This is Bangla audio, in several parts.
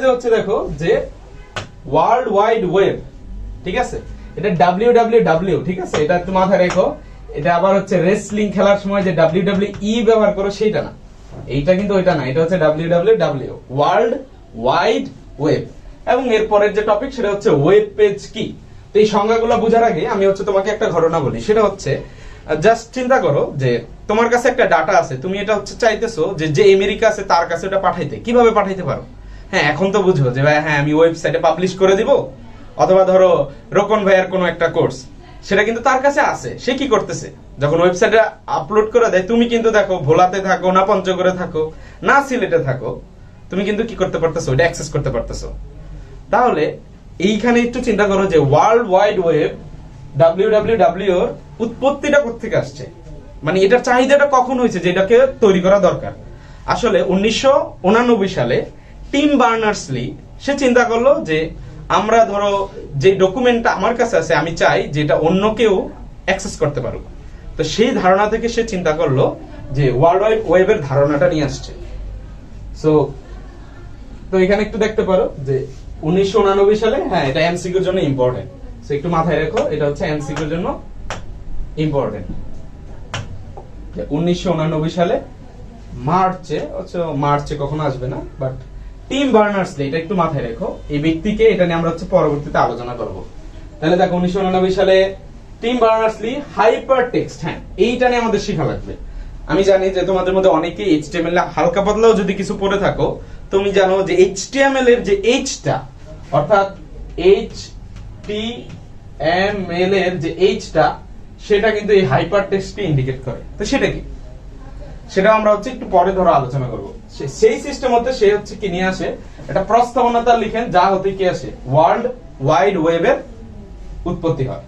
যে হচ্ছে দেখো যে ওয়ার্ল্ড ওয়াইড ওয়েব, ঠিক আছে, এটা WWW, ঠিক আছে, এটা একটু মাথায় রেখো। এটা আবার হচ্ছে রেসলিং খেলার সময় যে WWE ব্যবহার করো সেইটা না, এইটা কিন্তু ওইটা না, এটা হচ্ছে WWW, ওয়ার্ল্ড ওয়াইড ওয়েব। এবং এরপরের যে টপিক সেটা হচ্ছে ওয়েব পেজ কি। তো এই সংজ্ঞাগুলো বোঝার আগে আমি হচ্ছে তোমাকে একটা ঘটনা বলি। সেটা হচ্ছে জাস্ট চিন্তা করো যে তোমার কাছে একটা ডাটা আছে, তুমি এটা হচ্ছে চাইতেছো যে যে আমেরিকা আছে তার কাছে এটা পাঠাইতে। কিভাবে পাঠাইতে পারো? হ্যাঁ, এখন তো বুঝো যে ভাই হ্যাঁ আমি ওয়েবসাইটে পাবলিশ করে দিব, অথবা ধরো রোকন ভাইয়ের কোনো একটা কোর্স সেটা কিন্তু তার কাছে আছে, সে কি করতেছে যখন ওয়েবসাইটে আপলোড করে দেয়, তুমি কিন্তু দেখো ভোলাতে থাকো না পঞ্চগড়ে থাকো না সিলেটে থাকো, তুমি কিন্তু কি করতে পারতেছো, এটা অ্যাক্সেস করতে পারতেছো। তাহলে এইখানে একটু চিন্তা করো যে ওয়ার্ল্ড ওয়াইড ওয়েব WWW এর উৎপত্তিটা কোত্থেকে আসছে, মানে এটার চাহিদাটা কখন হয়েছে যে এটাকে তৈরি করা দরকার। আসলে 1989 সালে টিম বার্নার্স-লি সে চিন্তা করলো যে আমরা ধরো যে ডকুমেন্টটা আমার কাছে আছে আমি চাই যে এটা অন্য কেউ অ্যাক্সেস করতে পারুক। তো সেই ধারণা থেকে সে চিন্তা করলো যে ওয়ার্ল্ড ওয়াইড ওয়েবের ধারণাটা নিয়ে আসছে। সো তো এখানে একটু দেখতে পারো যে 1989 সালে, হ্যাঁ এটা এমসিকিউর জন্য ইম্পর্টেন্ট, সো একটু মাথায় রাখো এটা হচ্ছে এমসিকিউর জন্য ইম্পর্টেন্ট। 1989 সালে মার্চে কখনো আসবে না, বাট টিম বার্নার্স-লি, এটা একটু মাথায় রেখো, এই ব্যক্তিকে এটা নিয়ে আমরা হচ্ছে পরবর্তীতে আলোচনা করব। তাহলে দেখো 1989 সালে টিম বার্নার্স-লি হাইপার টেক্সট, হ্যাঁ এইটা নিয়ে আমাদের শেখা লাগবে। আমি জানি যে তোমাদের মধ্যে অনেকে HTML এ হালকা পাতলাও যদি কিছু পড়ে থাকো, তুমি জানো যে HTML এর যে H-টা, অর্থাৎ HTML এর যে H-টা সেটা কিন্তু এই হাইপার টেক্সটকে ইন্ডিকেট করে। তো সেটা কি, সেটা আমরা হচ্ছে একটু পরে ধরো আলোচনা করব। সেই সিস্টেম হতে সে হচ্ছে কি নিয়ে আসে, এটা প্রস্তাবনাটা লিখেন যা হতে কি আসে ওয়ার্ল্ড ওয়াইড ওয়েবের উৎপত্তি হয়।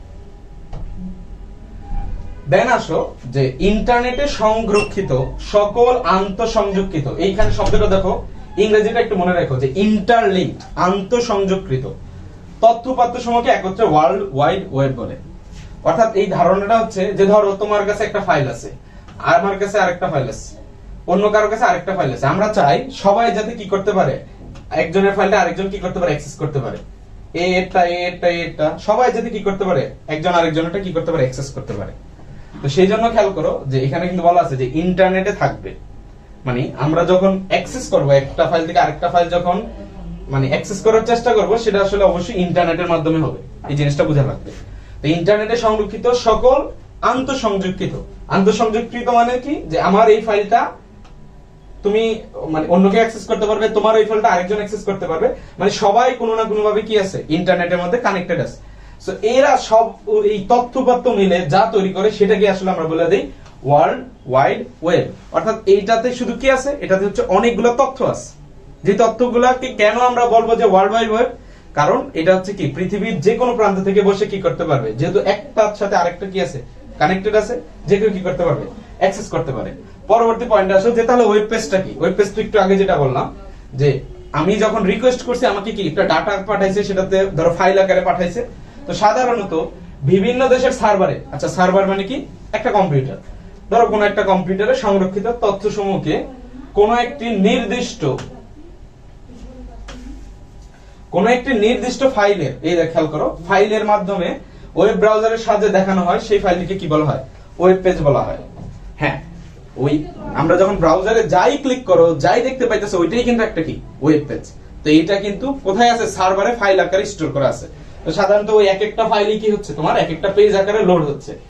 দেন আসো যে ইন্টারনেটে সংরক্ষিত সকল আন্তঃসংযোগকৃত, এইখানে শব্দটা দেখো ইংরেজিটা একটু মনে রাখো যে ইন্টারলিংকড, আন্তঃসংযোগকৃত তথ্যপাত্র সমূহকে একত্রে ওয়ার্ল্ড ওয়াইড ওয়েব বলে। অর্থাৎ এই ধারণাটা হচ্ছে যে ধরো তোমার কাছে একটা ফাইল আছে, আর আমার কাছে আরেকটা ফাইল আছে, অন্য কারো কাছে আরেকটা ফাইল আছে, আমরা চাই সবাই যাতে কি করতে পারে, একজনের ফাইলটা আরেকজন কি করতে পারে, অ্যাক্সেস করতে পারে, এটা সবাই যাতে কি করতে পারে, একজন আরেকজনটা কি করতে পারে, অ্যাক্সেস করতে পারে। তো সেই জন্য খেয়াল করো যে এখানে কিন্তু বলা আছে যে ইন্টারনেটে থাকবে, মানে আমরা যখন অ্যাক্সেস করব একটা ফাইল থেকে আরেকটা ফাইল যখন মানে অ্যাক্সেস করার চেষ্টা করব, সেটা আসলে অবশ্যই ইন্টারনেটের মাধ্যমে হবে, এই জিনিসটা বোঝা লাগবে। তো ইন্টারনেটে সংরক্ষিত সকল আন্তঃসংযোগকৃত, আন্তঃসংযোগকৃত মানে কি, যে আমার এই ফাইলটা তুমি মানে অন্যকে অ্যাক্সেস করতে পারবে, তোমার এই ফাইলটা আরেকজন অ্যাক্সেস করতে পারবে, মানে সবাই কোনো না কোনো ভাবে কি আছে, ইন্টারনেটের মধ্যে কানেক্টেড আছে। সো এরা সব এই তথ্যপাত্র মিলে যা তৈরি করে সেটাকে আসলে আমরা বলে দেই ওয়ার্ল্ড ওয়াইড ওয়েব। অর্থাৎ এইটাতে শুধু কি আছে, এটাতে হচ্ছে অনেকগুলো তথ্য আছে, যে তথ্যগুলোকে কেন আমরা বলবো যে ওয়ার্ল্ড ওয়াইড ওয়েব, কারণ এটা হচ্ছে কি পৃথিবীর যে কোনো প্রান্ত থেকে বসে কি করতে পারবে, যেহেতু একটার সাথে আরেকটা কি আছে, কানেক্টেড আছে, যে কেউ কি করতে পারবে, অ্যাক্সেস করতে পারে। পরবর্তী পয়েন্টে আসো যে তাহলে ওয়েব পেজটা কি। ওয়েব পেজটা একটু আগে যেটা বললাম যে আমি যখন রিকোয়েস্ট করছি আমাকে কি একটা ডাটা পাঠাইছে, সেটাতে ধরো ফাইল আকারে পাঠাইছে। তো সাধারণত বিভিন্ন দেশের সার্ভারে, আচ্ছা সার্ভার মানে কি, একটা কম্পিউটার, ধরো কোনো একটা কম্পিউটারে সংরক্ষিত তথ্যসমূহকে কোনো একটি নির্দিষ্ট ফাইলের, এই খেয়াল করো, ফাইলের মাধ্যমে ওয়েব ব্রাউজারের সাহায্যে দেখানো হয়, সেই ফাইলটিকে কি বলা হয়, ওয়েব পেজ বলা হয়। হ্যাঁ, ওই আমরা যখন ব্রাউজারে যাই ক্লিক করো, যাই দেখতে পাইতেছো, ওইটাই কিন্তু একটা কি ওয়েব পেজ। তো এইটা কিন্তু কোথায় আছে, সার্ভারে ফাইল আকারে স্টোর করা আছে। তো সাধারণত ওই এক একটা ফাইলই কি হচ্ছে তোমার এক একটা পেজ আকারে লোড হচ্ছে।